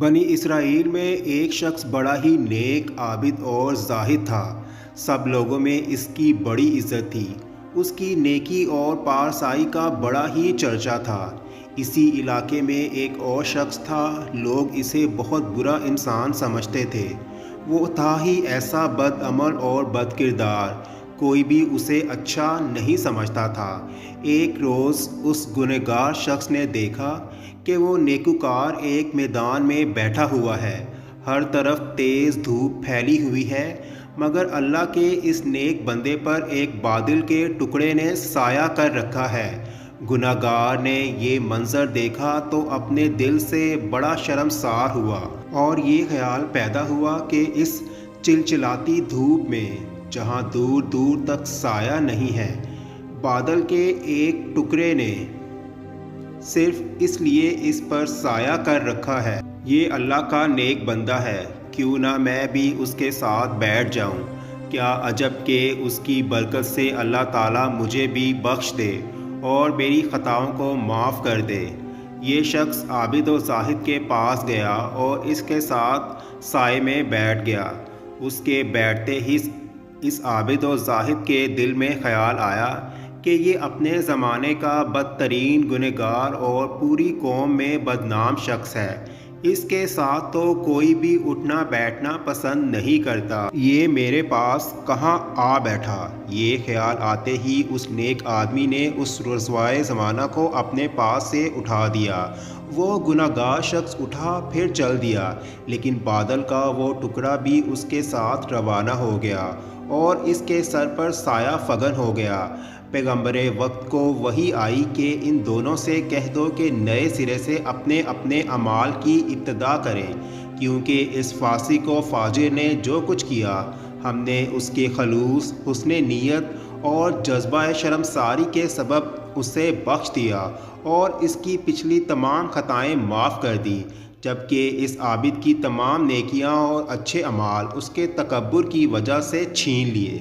بنی اسرائیل میں ایک شخص بڑا ہی نیک عابد اور زاہد تھا۔ سب لوگوں میں اس کی بڑی عزت تھی۔ اس کی نیکی اور پارسائی کا بڑا ہی چرچا تھا۔ اسی علاقے میں ایک اور شخص تھا، لوگ اسے بہت برا انسان سمجھتے تھے۔ وہ تھا ہی ایسا بد عمل اور بد کردار، کوئی بھی اسے اچھا نہیں سمجھتا تھا۔ ایک روز اس گنہگار شخص نے دیکھا کہ وہ نیکوکار ایک میدان میں بیٹھا ہوا ہے۔ ہر طرف تیز دھوپ پھیلی ہوئی ہے، مگر اللہ کے اس نیک بندے پر ایک بادل کے ٹکڑے نے سایہ کر رکھا ہے۔ گنہگار نے یہ منظر دیکھا تو اپنے دل سے بڑا شرمسار ہوا، اور یہ خیال پیدا ہوا کہ اس چلچلاتی دھوپ میں، جہاں دور دور تک سایہ نہیں ہے، بادل کے ایک ٹکڑے نے صرف اس لیے اس پر سایہ کر رکھا ہے۔ یہ اللہ کا نیک بندہ ہے، کیوں نہ میں بھی اس کے ساتھ بیٹھ جاؤں۔ کیا عجب کہ اس کی برکت سے اللہ تعالیٰ مجھے بھی بخش دے اور میری خطاؤں کو معاف کر دے۔ یہ شخص عابد و زاہد کے پاس گیا اور اس کے ساتھ سائے میں بیٹھ گیا۔ اس کے بیٹھتے ہی اس عابد و زاہد کے دل میں خیال آیا کہ یہ اپنے زمانے کا بدترین گنہگار اور پوری قوم میں بدنام شخص ہے۔ اس کے ساتھ تو کوئی بھی اٹھنا بیٹھنا پسند نہیں کرتا، یہ میرے پاس کہاں آ بیٹھا۔ یہ خیال آتے ہی اس نیک آدمی نے اس رسوائے زمانہ کو اپنے پاس سے اٹھا دیا۔ وہ گنہگار شخص اٹھا پھر چل دیا، لیکن بادل کا وہ ٹکڑا بھی اس کے ساتھ روانہ ہو گیا اور اس کے سر پر سایہ فگن ہو گیا۔ پیغمبر وقت کو وحی آئی کہ ان دونوں سے کہہ دو کہ نئے سرے سے اپنے اپنے اعمال کی ابتدا کریں، کیونکہ اس فاسق و فاجر نے جو کچھ کیا، ہم نے اس کے خلوص، حسن نیت اور جذبہ شرمساری کے سبب اسے بخش دیا اور اس کی پچھلی تمام خطائیں معاف کر دی، جبکہ اس عابد کی تمام نیکیاں اور اچھے اعمال اس کے تکبر کی وجہ سے چھین لیے۔